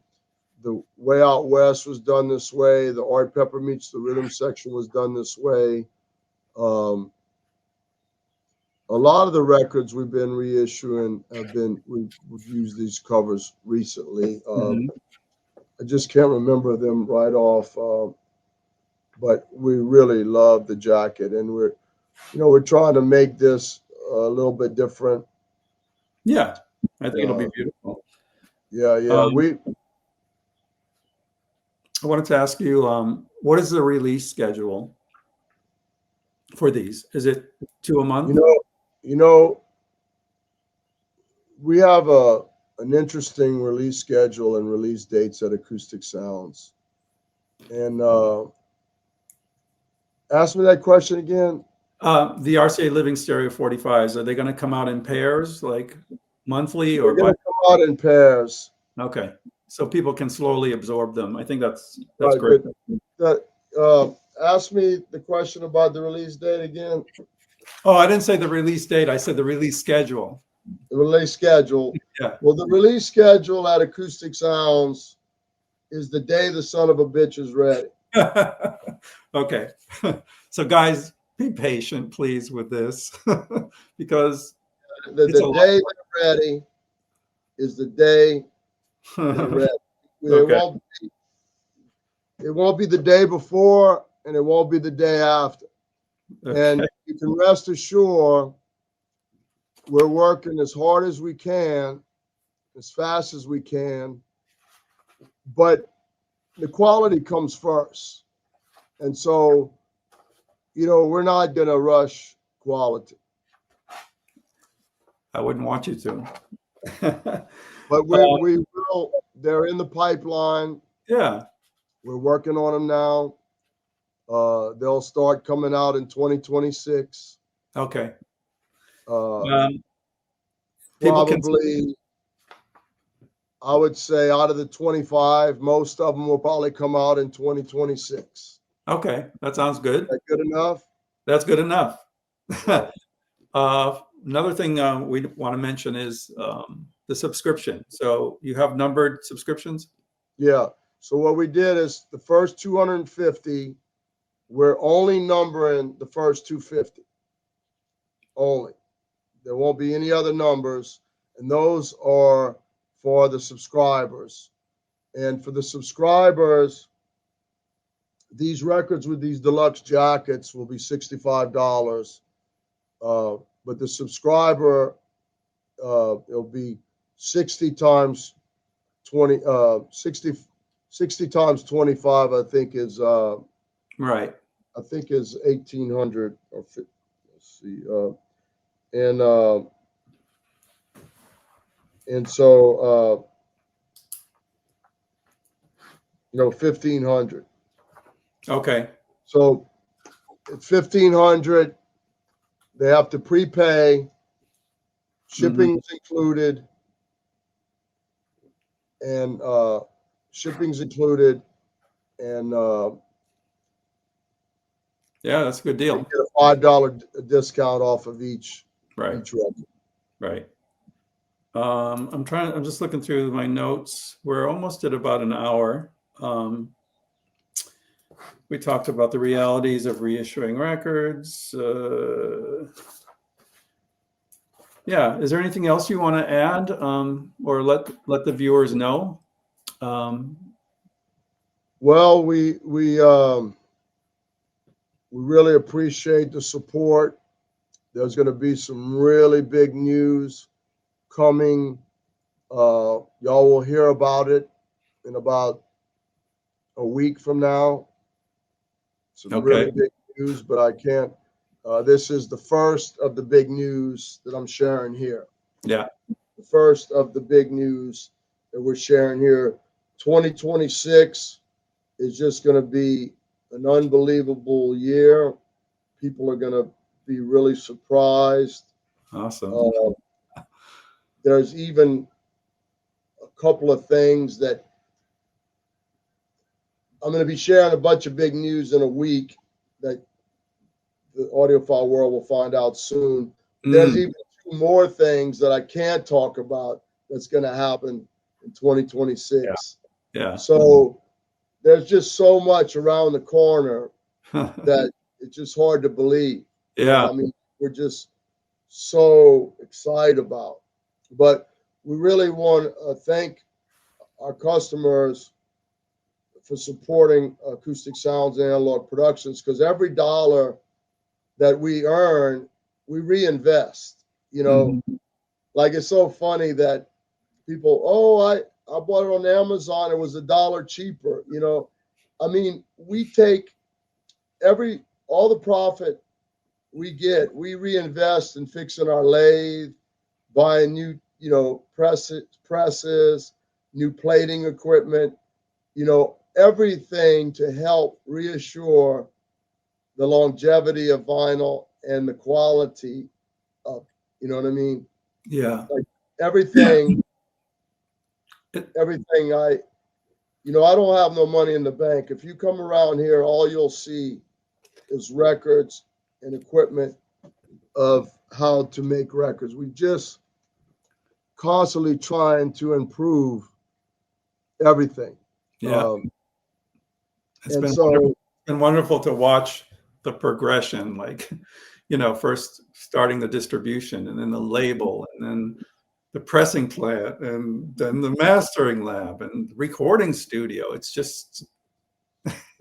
The Way Out West was done this way. The Art Pepper Meets the Rhythm section was done this way. A lot of the records we've been reissuing we've used these covers recently. I just can't remember them right off, but we really love the jacket, and we're trying to make this a little bit different. Yeah, I think it'll be beautiful. Yeah. I wanted to ask you, what is the release schedule for these? Is it 2 a month? We have an interesting release schedule and release dates at Acoustic Sounds. And ask me that question again. The RCA Living Stereo 45s, are they going to come out in pairs, like monthly, or they're going to come out in pairs? Okay, so people can slowly absorb them. I think that's right, great. Ask me the question about the release date again. Oh, I didn't say the release date. I said the release schedule. The release schedule. Yeah. Well, the release schedule at Acoustic Sounds is the day the son of a bitch is ready. Okay. So guys, be patient, please, with this because the day they're ready is the day they're ready. Okay. It won't be the day before, and it won't be the day after. Okay. And you can rest assured we're working as hard as we can, as fast as we can, but the quality comes first. And so, we're not going to rush quality. I wouldn't want you to. But we will. They're in the pipeline. Yeah. We're working on them now. They'll start coming out in 2026. Okay. Probably, I would say out of the 25, most of them will probably come out in 2026. Okay, that sounds good. Is that good enough? That's good enough. Right. Another thing we want to mention is the subscription. So you have numbered subscriptions? Yeah. So what we did is the first 250, we're only numbering the first 250 only. There won't be any other numbers, and those are for the subscribers. And for the subscribers, these records with these deluxe jackets will be $65. But the subscriber, it'll be 60 times 20, 60 times 25, I think is, Right. I think is 1,800 or, let's see. And so, 1,500. Okay. So it's 1,500. They have to prepay. Shipping's included, and shipping's included, and Yeah, that's a good you deal. get a $5 discount off of each Right. record. Right. I'm just looking through my notes. We're almost at about an hour. We talked about the realities of reissuing records. Yeah. Is there anything else you want to add, or let the viewers know? Well, we really appreciate the support. There's going to be some really big news coming. Y'all will hear about it in about a week from now. Some really big news, but I can't. This is the first of the big news that I'm sharing here. Yeah. The first of the big news that we're sharing here. 2026 is just going to be an unbelievable year. People are going to be really surprised. Awesome. There's even a couple of things that I'm going to be sharing a bunch of big news in a week that the audiophile world will find out soon. There's even two more things that I can't talk about that's going to happen in 2026. Yeah. So there's just so much around the corner that it's just hard to believe. Yeah. I mean, we're just so excited about. But we really want to thank our customers for supporting Acoustic Sounds and Analogue Productions, because every dollar that we earn, we reinvest. Like it's so funny that people, I bought it on Amazon, it was $1 cheaper. I mean, we take all the profit we get, we reinvest in fixing our lathe, buying new, presses, new plating equipment, everything to help reassure the longevity of vinyl and the quality of, you know what I mean? Yeah. Like everything I don't have no money in the bank. If you come around here, all you'll see is records and equipment of how to make records. We just constantly trying to improve everything. Yeah. It's been wonderful to watch the progression, like, first starting the distribution and then the label and then the pressing plant and then the mastering lab and recording studio. It's just,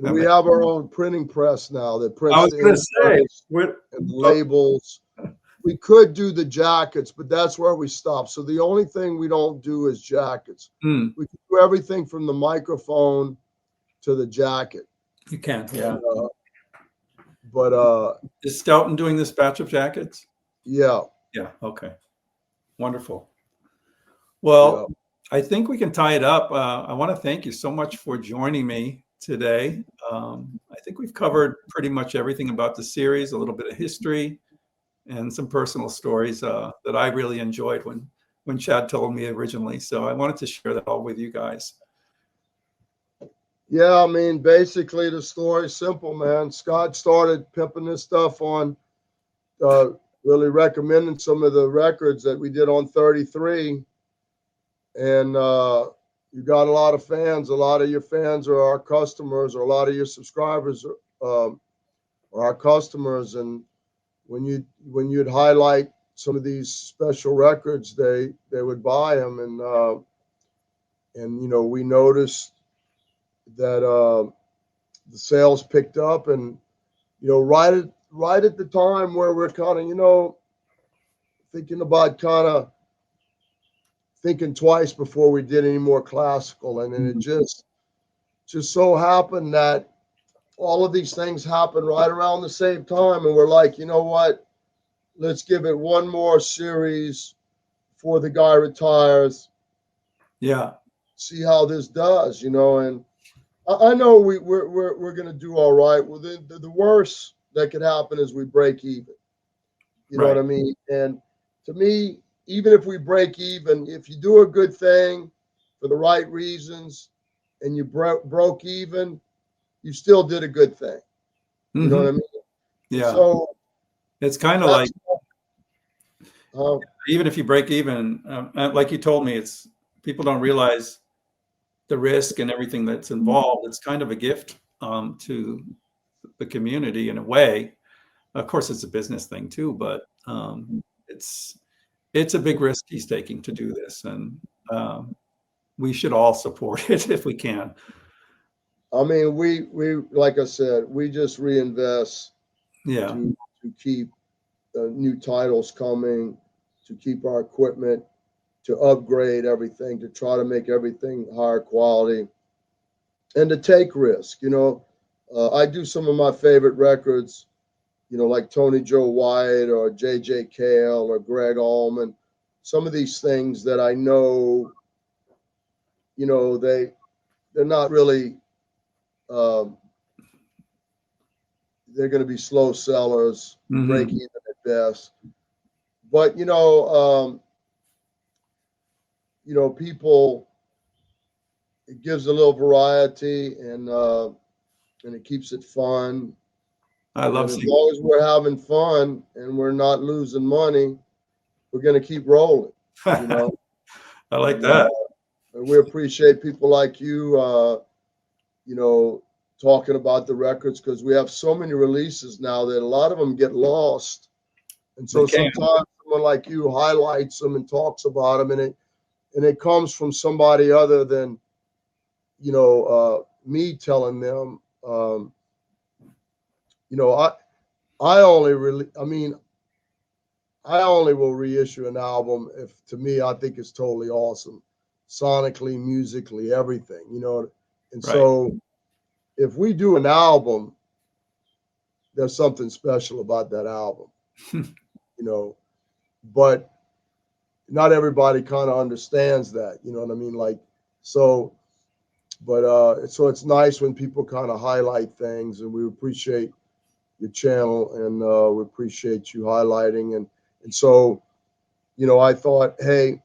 we have our own printing press now that prints I was going to say, and labels. We could do the jackets, but that's where we stop. So the only thing we don't do is jackets. We can do everything from the microphone to the jacket. You can, yeah. But is Stoughton doing this batch of jackets? Yeah. Yeah. Okay. Wonderful. Well, I think we can tie it up. I want to thank you so much for joining me today. I think we've covered pretty much everything about the series, a little bit of history, and some personal stories that I really enjoyed when Chad told me originally. So I wanted to share that all with you guys. Yeah, I mean, basically the story's simple, man. Scott started pimping this stuff on, really recommending some of the records that we did on 33. And you got a lot of fans. A lot of your fans are our customers, or a lot of your subscribers are our customers. And when you'd highlight some of these special records, they would buy them. And you know, we noticed that the sales picked up, and you know, right at the time where we're kind of, you know, thinking about kind of thinking twice before we did any more classical. And then it just so happened that all of these things happened right around the same time, and we're like, you know what, let's give it one more series before the guy retires. Yeah. See how this does, you know. And I know we're going to do all right. Well, the worst that could happen is we break even. You know Right. what I mean? And to me, even if we break even, if you do a good thing for the right reasons and you broke even, you still did a good thing. You know what I mean? Yeah. So it's kind of like, uh, even if you break even, like you told me, it's people don't realize the risk and everything that's involved. It's kind of a gift to the community in a way. Of course, it's a business thing too, but it's a big risk he's taking to do this, and we should all support it if we can. I mean, we like I said, we just reinvest Yeah. to keep new titles coming, to keep our equipment, to upgrade everything, to try to make everything higher quality, and to take risk. You know, I do some of my favorite records, you know, like Tony Joe White or J.J. Cale or Greg Allman. Some of these things that I know, you know, they're not really, they're going to be slow sellers, break even at best. But you know, people, it gives a little variety, and it keeps it fun. I And love as seeing. long as we're having fun and we're not losing money, we're going to keep rolling. You know, I like and, that. and we appreciate people like you, you know, talking about the records, because we have so many releases now that a lot of them get lost. And so sometimes someone like you highlights them and talks about them, and it comes from somebody other than, you know, me telling them. You know, I only really, I mean, I only will reissue an album if, to me, I think it's totally awesome, sonically, musically, everything. You know, and Right. so if we do an album, there's something special about that album. You know, but not everybody kind of understands that. You know what I mean? Like, so. But so it's nice when people kind of highlight things, and we appreciate your channel, and we appreciate you highlighting. And so, you know, I thought, hey,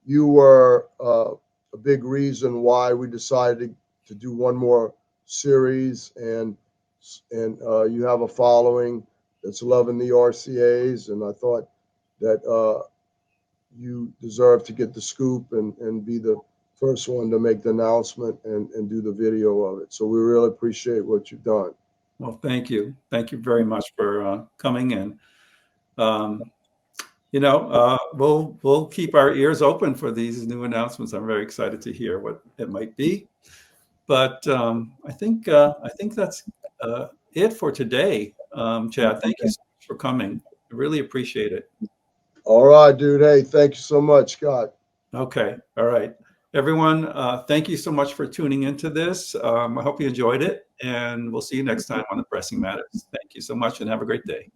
you were a big reason why we decided to do one more series, and you have a following that's loving the RCAs, and I thought that you deserve to get the scoop and be the first one to make the announcement and do the video of it. So we really appreciate what you've done. Well, thank you. Thank you very much for coming in. You know, we'll keep our ears open for these new announcements. I'm very excited to hear what it might be. But I think that's it for today. Chad, thank you so much for coming. I really appreciate it. All right, dude. Hey, thank you so much, Scott. Okay. All right. Everyone, thank you so much for tuning into this. I hope you enjoyed it, and we'll see you next time on the Pressing Matters. Thank you so much, and have a great day.